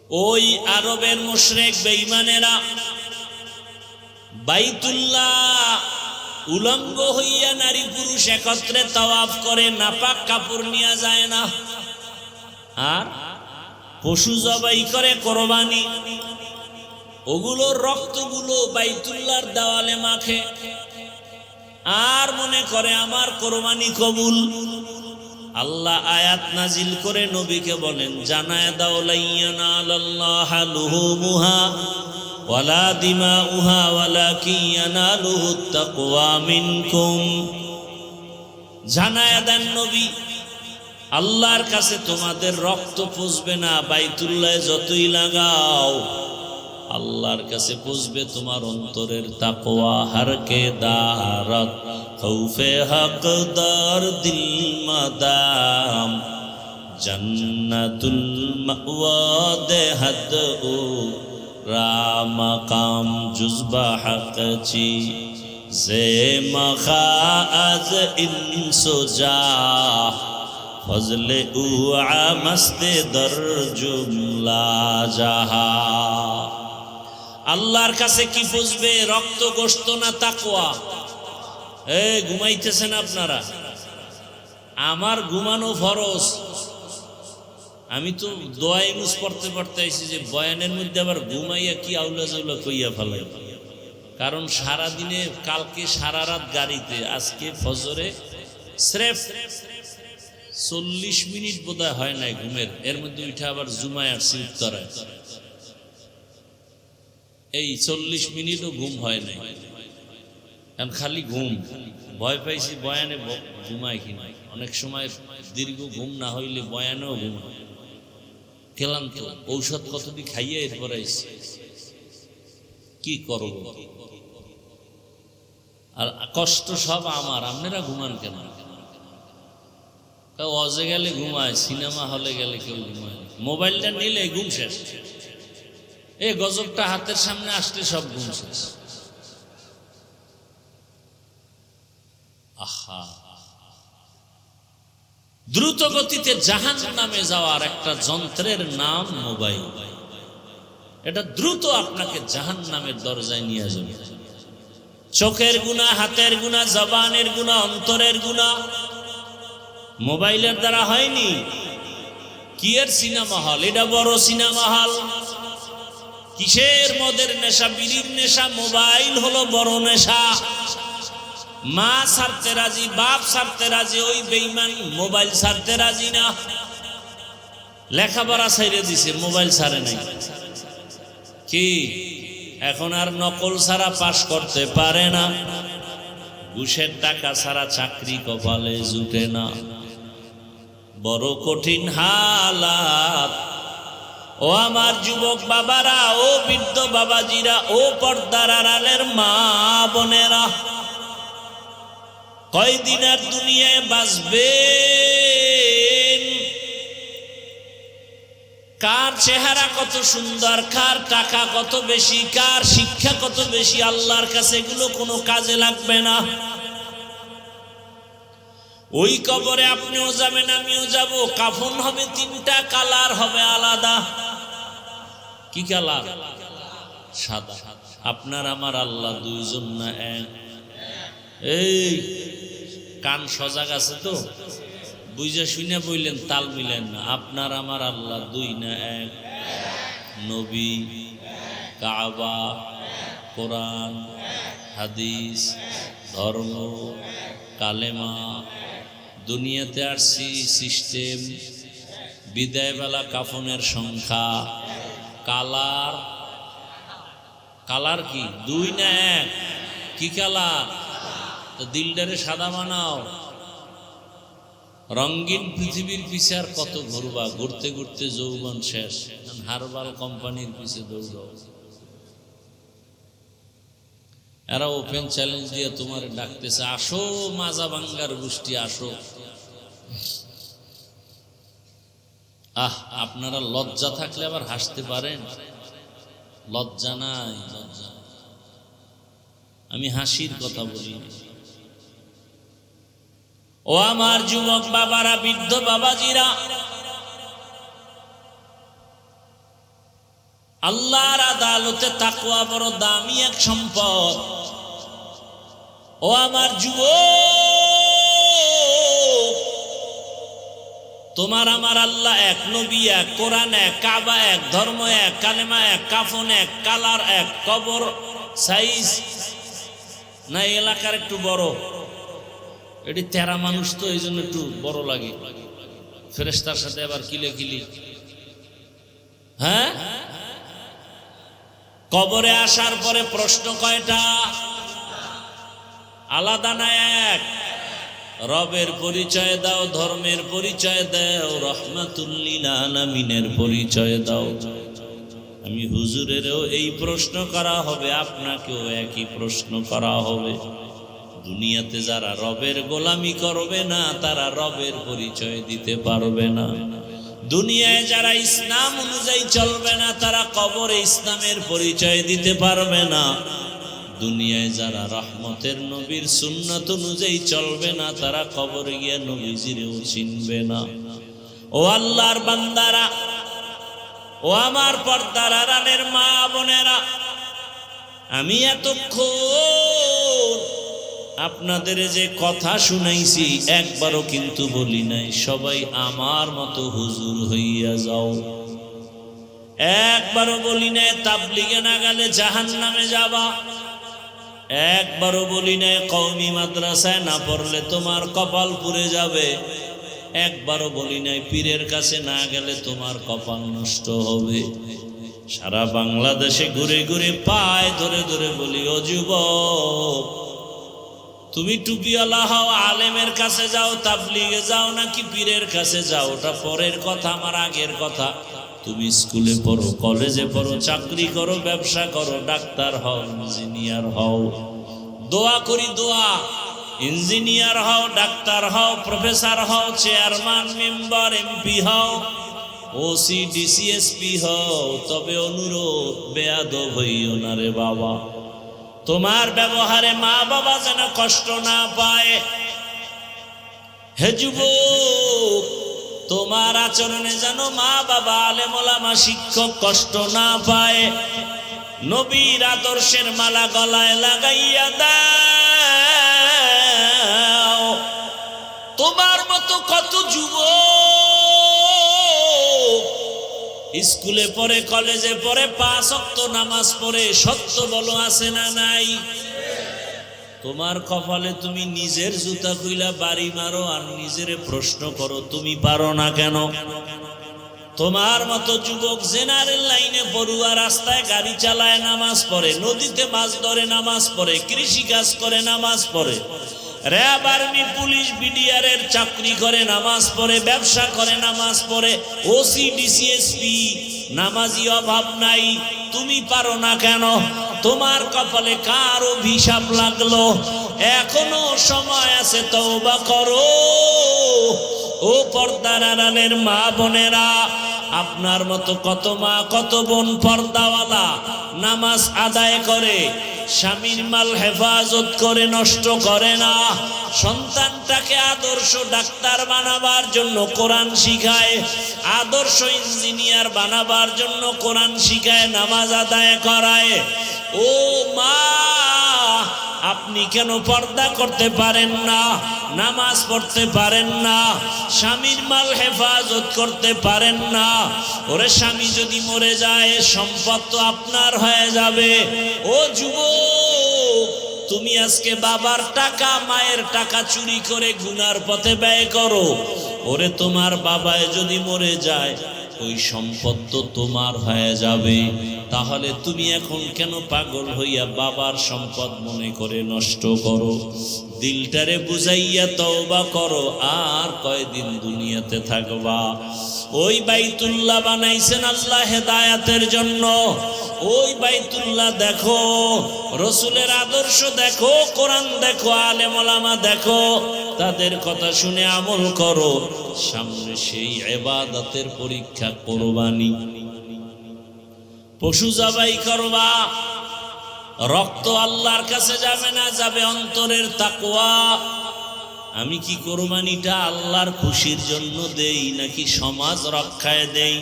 ওই আরবের মুশরিক বেঈমানেরা বাইতুল্লাহ উলঙ্গ হইয়া নারী পুরুষ একত্রে তাওয়াফ করে, নাপাক কাপড় নিয়ে যায় না। আর পশু জবাই করে কোরবানি, ওগুলোর রক্তগুলো বাইতুল্লাহর দেওয়ালে মাখে, আর মনে করে আমার কোরবানি কবুল। আল্লাহ আয়াত নাজিল করে নবীকে বলেন, জানায় দাও লা ইয়ানালাল্লাহু লুহুমুহা ওয়ালা দিমাউহা ওয়ালাকিন ইয়ানালুহুত তাকওয়া মিনকুম। জানায় দেন নবী, আল্লাহর কাছে তোমাদের রক্ত পুষবে না, বাইতুল্লাহে যতই লাগাও, আল্লাহর কাছে পুষবে তোমার অন্তরের তাকওয়া। হারকে দারত খৌফে হকদার দিল মাদাম, জান্নাতুল মাওয়া দেহাদ ও রামাকাম জুজবা হক চি জে মখা আজ ইনসুজা ফজলে উ আমস্তে দর জুমলা জাহা। আল্লাহর কাছে কি বুঝবে? রক্ত গোশত না তাকওয়া? ঘুমাইতেছেন আপনারা? আমার ঘুমানো ফরজ। আমি তো দোয়া ইউনুস পড়তে পড়তে আইছি যে বয়ানের মধ্যে আবার ঘুমাইয়া কি আউলা জাউলা কইয়া ফেলাই। কারণ সারা দিনে, কালকে সারা রাত গাড়িতে, আজকে ফজরে স্রেফ 40 মিনিট বোধহয় হয় নাই ঘুমের। এর মধ্যে উঠে আবার জুমায় আসছি উত্তরায়, এই 40 মিনিটও ঘুম হয় নাই। এখন খালি ঘুম। ভয় পাইছি বয়ানে ঘুমায় কিনা। অনেক সময় দীর্ঘ ঘুম না হইলে বয়ানেও ঘুমায়। ক্লান্ত, ঔষধ কতটি খাইয়ে এরপরে আইছি, কি করব? আর কষ্ট সব আমার, আপনারা ঘুমান কেন? অজে গেলে ঘুমায়, সিনেমা হলে গেলে কেউ ঘুমায়, মোবাইলটা নিলে ঘুম শেষ। এই গজবটা হাতের সামনে আসলে সব ঘুম শেষ। আহা, দ্রুত গতিতে জাহান্নামে যাওয়ার একটা যন্ত্রের নাম মোবাইল। এটা দ্রুত আপনাকে জাহান্নামের দরজায় নিয়ে যাবে। চোখের গুনাহ, হাতের গুনাহ, জবানের গুনাহ, অন্তরের গুনাহ মোবাইলের দ্বারা হয়নি। কি এর সিনেমা হল? এটা বড় সিনেমা হল। কিসের? মদের নেশা, বিড়ির নেশা। মোবাইল হলো বড় নেশা। মা ছাড়তে রাজি, বাপ ছাড়তে রাজি, ওই বেঈমান মোবাইল ছাড়তে রাজি না। লেখাপড়া ছাইরে দিছে, মোবাইল ছাড়ে নাই। কি এখন আর নকল ছাড়া পাশ করতে পারে না, ঘুষের টাকা ছাড়া চাকরি কপালে জুটে না। বড় কঠিন হালাত। ও আমার যুবক বাবারা, ও বৃদ্ধ বাবাজিরা, ও পর্দার আড়ালের মা বোনেরা, কয়দিন আর দুনিয়ায় বাঁচবেন? কার চেহারা কত সুন্দর, কার টাকা কত বেশি, কার শিক্ষা কত বেশি, আল্লাহর কাছে এগুলো কোনো কাজে লাগবে না। ওই কবরে আপনিও যাবেন, আমিও যাব। কাফন হবে তিনটা, কালার হবে আলাদা। কি কালার? সাদা। আপনার আমার আল্লাহ দুইজন না এক? এই কান সজাগ আছে তো? বুঝা শুনে বললেন, তাল মিলেন না। আপনার আমার আল্লাহ দুই না এক? নবী, কাবা, কোরআন, হাদিস, ধর্ম, কালেমা, দুনিয়াতে আসছি সিস্টেম, বিদায়বেলা কাফনের সংখ্যা, কালার। কালার কি দুই না এক? কি কালার? তো দিলটারে সাদা বানাও। রঙিন পৃথিবীর পিছে আর কত ঘুরবা? ঘুরতে ঘুরতে যৌবন শেষ। হারবাল কোম্পানির পিছে দৌড়াও। এরা ওপেন চ্যালেঞ্জ দিয়ে তোমার ডাকতেছে, আসো মাজা বাঙ্গার গোষ্ঠী আসো। আপনারা লজ্জা থাকলে আবার হাসতে পারেন। লজ্জা নাই, লজ্জা। আমি হাসির কথা বলি। ও আমার যুবক বাবারা, বৃদ্ধ বাবাজিরা, আল্লাহর আদালতে তাকওয়া বড় দামি এক সম্পদ। ও আমার যুবক, তোমার আমার আল্লাহ এক, নবী এক, কোরআন এক, কাবা এক, ধর্ম এক, কালেমা এক, কাফন এক, কালার এক। কবর সাইজ না এলাকার একটু বড়, এটি তেরা মানুষ তো এই জন্য একটু বড় লাগে। ফেরেশতার সাথে আবার কিলে কিলি। হ্যাঁ, কবরে আসার পরে প্রশ্ন কয়টা? আলাদা না এক? রবের পরিচয় দাও, ধর্মের পরিচয় দাও, রহমাতুল লিল আলামিনের পরিচয় দাও। আমি হুজুরেরও এই প্রশ্ন করা হবে, আপনাকেও একই প্রশ্ন করা হবে। দুনিয়াতে যারা রবের গোলামি করবে না, তারা রবের পরিচয় দিতে পারবে না। দুনিয়ায় যারা ইসলাম অনুযায়ী চলবে না, তারা কবরে ইসলামের পরিচয় দিতে পারবে না। দুনিয়ায় যারা রহমতের নবীর সুন্নাত অনুযায়ী চলবে না, তারা কবরে গিয়ে নবীজিরেও চিনবে না। ও আল্লাহর বান্দারা, ও আমার পর্দার আড়ালের মা বোনেরা, আমি এতক্ষণ আপনাদের যে কথা শুনাইছি একবারও কিন্তু বলি নাই সবাই আমার মতো হুজুর হইয়া যাও। একবারও বলি নাই তাবলিগে না গেলে জাহান্নামে যাবা। একবারও বলি নাই কওমি মাদ্রাসায় না পড়লে তোমার কপাল পুড়ে যাবে। একবারও বলি নাই পীরের কাছে না গেলে তোমার কপাল নষ্ট হবে। সারা বাংলাদেশে ঘুরে ঘুরে পায় ধরে ধরে বলি, ও যুবক, তুমি টুপিওয়ালা হও, আলেমের কাছে যাও, তাবলিগে যাও নাকি পীরের কাছে যাও, ওটা পরের কথা, আমার আগের কথা। তুমি স্কুলে পড়ো, কলেজে পড়ো, চাকরি করো, ব্যবসা করো, ডাক্তার হও, ইঞ্জিনিয়ার হও। দোয়া করি, দোয়া, ইঞ্জিনিয়ার হও, ডাক্তার হও, প্রফেসর হও, চেয়ারম্যান, মেম্বার, এমপি হও, ওসি, ডিসি, এসপি হও। তবে অনুরোধ, বেয়াদব হইও না রে বাবা। তোমার ব্যবহারে মা বাবা যেন কষ্ট না পায়। হে যুবক, তোমার আচরণে যেন মা বাবা, আলেম ওলামা, শিক্ষক কষ্ট না পায়। নবীর আদর্শের মালা গলায় লাগাইয়া দাও। তোমার মতো কত যুবক স্কুলে পড়ে, কলেজে পড়ে, 5 ওয়াক্ত নামাজ পড়ে, সত্য বলো আছে না নাই? তোমার কপালে তুমি নিজের জুতা খুইলা বাড়ি মারো আর নিজেরে প্রশ্ন করো তুমি পারো না কেন? তোমার মতো যুবক জেনারেল লাইনে পড়ুয়া, রাস্তায় গাড়ি চালায়, নামাজ পড়ে, নদীতে মাছ ধরে নামাজ পড়ে, কৃষি কাজ করে নামাজ পড়ে, র্যাব, আর্মি, পুলিশ, বিডিআরের চাকরি করে নামাজ পড়ে, ব্যবসা করে নামাজ পড়ে, ওসি, ডিসি, এসপি, নামাজি অভাব নাই। তুমি পারো না কেন? তোমার কপালে কার অভিশাপ লাগলো? এখনো সময় আছে, তওবা করো। ও পর্দার আড়ালের মা বোনেরা, আপনার মতো কত মা কত বোন পর্দাওয়ালা নামাজ আদায় করে, স্বামীর মাল হেফাজত করে নষ্ট করে না, সন্তানটাকে আদর্শ ডাক্তার বানাবার জন্য কোরআন শিখায়, আদর্শ ইঞ্জিনিয়ার বানাবার জন্য কোরআন শিখায়, নামাজ আদায় করায়। ও মা, আপনি কেন পর্দা করতে পারেন না, নামাজ পড়তে পারেন না, স্বামীর মাল হেফাজত করতে পারেন না? ওরে স্বামী যদি মরে যায় সম্পদ তো আপনার হয়ে যাবে। ও যুবক, তুমি আজকে বাবার টাকা মায়ের টাকা চুরি করে গুনার পথে ব্যয় করো। ওরে তোমার বাবায় যদি মরে যায় ওই সম্পদ তো তোমার হয়ে যাবে। তাহলে তুমি এখন কেন পাগল হইয়া বাবার সম্পদ মনে করে নষ্ট করো? দিলটারে বুঝাইয়া তওবা করো, আর কয়দিন দুনিয়াতে থাকবা? ওই বাইতুল্লাহ বানাইছেন আল্লাহ হেদায়াতের জন্য। ওই বাইতুল্লাহ দেখো, রসুলের আদর্শ দেখো, কোরআন দেখো, আলেম ওলামা দেখো, তাদের কথা শুনে আমল করো। সামনে সেই ইবাদতের পরীক্ষা, কোরবানি। পশু জবাই করবা, রক্ত আল্লাহর কাছে যাবে না, যাবে অন্তরের তাকওয়া। আমি কি কোরবানিটা আল্লাহর খুশির জন্য দেই, নাকি সমাজ রক্ষায় দেই,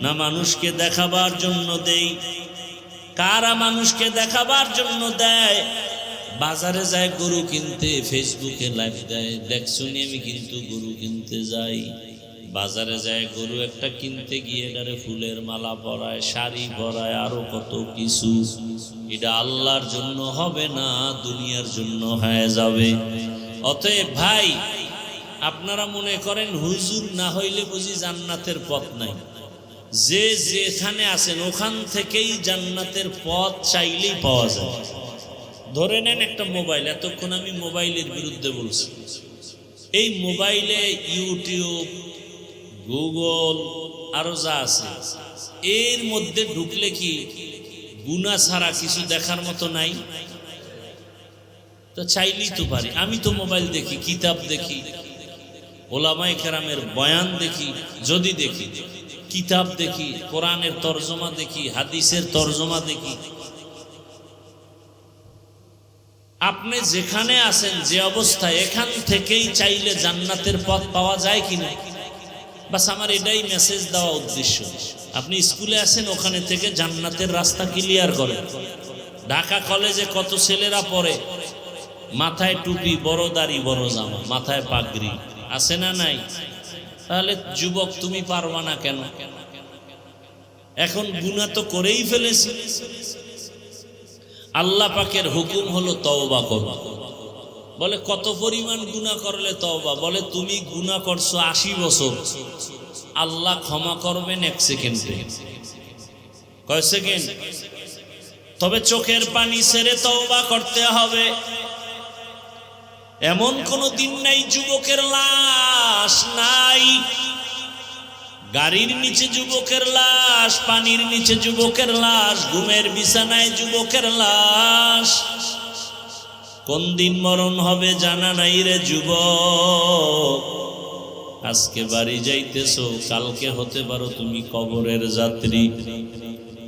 না মানুষকে দেখাবার জন্য দেই? কারা মানুষকে দেখাবার জন্য দেয়? বাজারে যায় গরু কিনতে, ফেসবুকে লাইভ দেয়, দেখছুনি আমি কিন্তু গরু কিনতে যাই। বাজারে যায় গরু একটা কিনতে গিয়ে এটারে ফুলের মালা পরায়, শাড়ি পরায়, আরো কত কিছু। এটা আল্লাহর জন্য হবে না, দুনিয়ার জন্য হয়ে যাবে। অতএব ভাই, আপনারা মনে করেন হুজুর না হইলে বুঝি জান্নাতের পথ নাই? যে যেখানে আছেন ওখান থেকেই জান্নাতের পথ চাইলেই পাওয়া যায়। ধরে নেন একটা মোবাইল, এতক্ষণ আমি মোবাইলের বিরুদ্ধে বলছি। এই মোবাইলে ইউটিউব, গুগল, আরো যা আছে, এর মধ্যে ঢুকলে কি গুনাহ ছাড়া কিছু দেখার মতো নাই? তো চাইলেই তো পারি। আমি তো মোবাইল দেখি, কিতাব দেখি, ওলামায়ে কেরামের বয়ান দেখি, যদি দেখি, কিতাব দেখি, কোরআনের তরজমা দেখি, হাদিসের তরজমা দেখি। আপনি যেখানে আছেন, যে অবস্থায়, এখান থেকেই চাইলে জান্নাতের পথ পাওয়া যায় কিনা? বাস আমার এটাই মেসেজ দেওয়া উদ্দেশ্য। আপনি স্কুলে আছেন, ওখানে থেকে জান্নাতের রাস্তা ক্লিয়ার করেন। ঢাকা কলেজে কত ছেলেরা পড়ে, মাথায় টুপি, বড় দাড়ি, বড় জামা, মাথায় পাগড়ি, আছে না নাই? তাহলে যুবক তুমি পারবা না কেন? এখন গুনাহ তো করেই ফেলেছি। আল্লাহ পাকের হুকুম হলো তওবা করো। বলে কত পরিমাণ গুনাহ করলে তওবা? বলে তুমি গুনাহ করছো 80 বছর, আল্লাহ ক্ষমা করবেন 1 সেকেন্ডে। কয় সেকেন্ড? তবে চোখের পানি ছেড়ে তওবা করতে হবে। এমন কোন দিন নাই যুবকের লাশ নাই। গাড়ির নিচে যুবকের লাশ, পানির নিচে যুবকের লাশ, ঘুমের বিছানায় যুবকের লাশ। কোন দিন মরণ হবে জানা নাই রে যুবক। আজকে বাড়ি যাইতেছো, কালকে হতে পারো তুমি কবরের যাত্রী।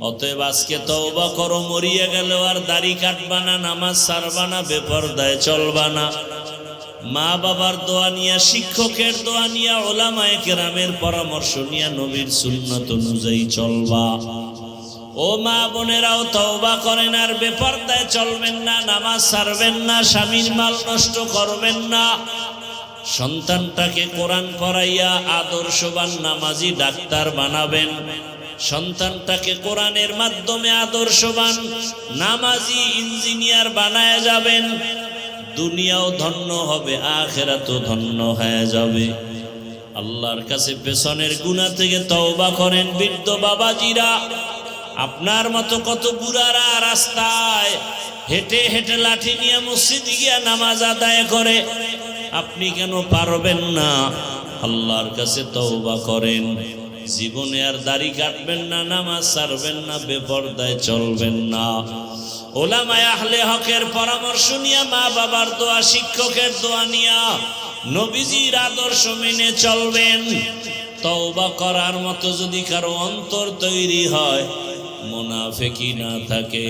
অতএব আজকে তওবা করো। মরিয়া গেল আর দাড়ি কাটবা না, নামাজ ছাড়বা না, বেপরদায় চলবা না। মা বাবার দোয়া নিয়া, শিক্ষকের দোয়া নিয়া, ওলামায়ে কেরামের পরামর্শ নিয়া নবীর সুন্নাত অনুযায়ী চলবা। ও মা বোনেরাও তওবা করেন, আর বেপরদায় চলবেন না, নামাজ ছাড়বেন না, স্বামীর মাল নষ্ট করবেন না। সন্তানটাকে কোরআন পড়াইয়া আদর্শবান নামাজি ডাক্তার বানাবেন। সন্তানটাকে কোরআনের মাধ্যমে আদর্শবান নামাজি ইঞ্জিনিয়ার বানায় যাবেন। দুনিয়াও ধন্য হবে, আখিরাতও ধন্য হয়ে যাবে। আল্লাহর কাছে পেছনের গুনাহ থেকে তওবা করেন। বৃদ্ধ বাবাজিরা, আপনার মতো কত বুড়ারা রাস্তায় হেঁটে হেঁটে লাঠি নিয়ে মসজিদে গিয়া নামাজ আদায় করে, আপনি কেন পারবেন না? আল্লাহর কাছে তওবা করেন। জীবনে আর দাড়ি কাটবেন না, নামাজ ছাড়বেন না, বেপরদায় চলবেন না। ওলামায়ে আহলে হকের পরামর্শ নিয়া, মা বাবার দোয়া, শিক্ষকের দোয়া নিয়া নবীজির আদর্শ মেনে চলবেন। তওবা করার মতো যদি কারো অন্তর তৈরি হয়, মুনাফিকি না থাকে,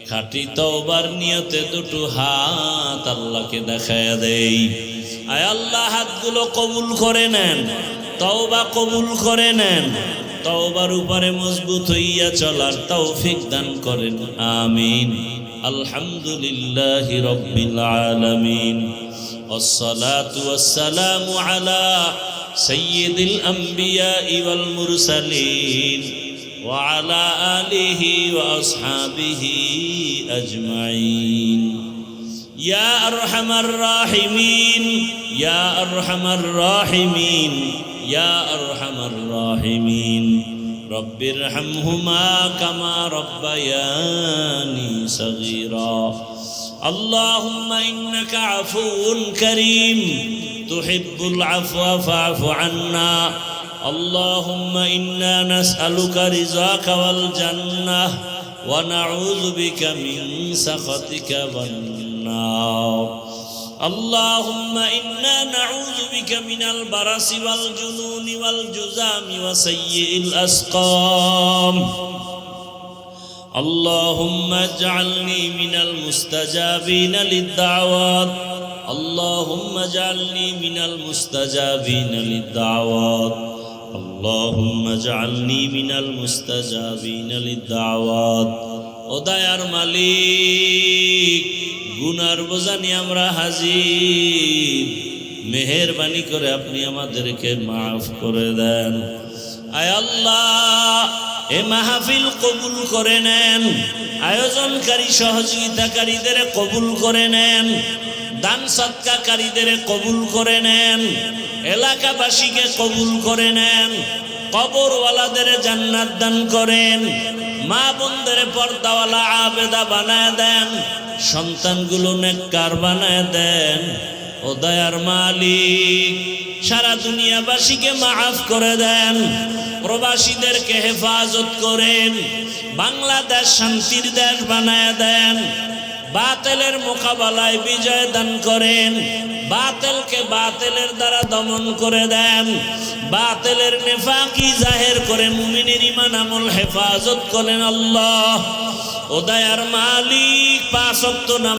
খাঁটি তওবার নিয়তে দুটো হাত আল্লাহকে দেখায়া দেই। আয় আল্লাহ, হাতগুলো কবুল করে নেন, তওবা কবুল করে নেন, তওবার উপরে মজবুত হইয়া চলার তৌফিক দান করেন, আমিন। আলহামদুলিল্লাহি রাব্বিল আলামিন, ওয়াসসালাতু ওয়াসসালামু আলা সাইয়্যিদিল আমবিয়া ওয়াল মুরসালিন ওয়া আলা আলিহি ওয়া আসহাবিহি আজমাইন। ইয়া আরহামার রাহিমিন, ইয়া আরহামার রাহিমিন, ইয়া আরহামার রাহিমিন। রব্বিরহামহুমা কামা রব্বায়ানি সগীরা। আল্লাহুম্মা ইন্নাকা আফুউন কারীম তুহিব্বুল আফওয়া ফা'ফু আন্না। আল্লাহুম্মা ইন্না নাসআলুকা রিযাকা ওয়াল জান্নাহ ওয়া নাউযু বিকা মিন সাখাতিকা ওয়ান নার। اللهم إنا نعوذ بك من البرص والجنون والجذام وسيء الأسقام. اللهم اجعلني من المستجابين للدعوات. اللهم اجعلني من المستجابين للدعوات. اللهم اجعلني من المستجابين للدعوات. ও দয়ার মালিক, গুনার বোঝা নিয়ে আমরা হাজির, মেহেরবানি করে আপনি আমাদেরকে মাফ করে দেন। আয় আল্লাহ, এ মাহফিল কবুল করে নেন, আয়োজনকারী সহযোগিতাকারীদের কবুল করে নেন, দান সদকাকারীদের কবুল করে নেন, এলাকাবাসীকে কবুল করে নেন, কবরওয়ালাদের জান্নাত দান করেন, মা বোনদের পর্দাওয়ালা আবেদা বানায় দেন, সন্তানগুলো নেককার বানায় দেন। ও দয়ার মালিক, সারা দুনিয়াবাসীকে মাফ করে দেন, প্রবাসীদেরকে হেফাজত করেন, বাংলাদেশ শান্তির দেশ বানায় দেন, বাতিলের মোকাবেলায় বিজয় দান করেন, বাতিলকে বাতিলের দ্বারা দমন করে দেন, বাতিলের নেফাকি জাহের করে মুমিনের ঈমান আমল হেফাজত করেন। আল্লাহ, ও দয়ার মালিক, 5 ওয়াক্ত নামাজ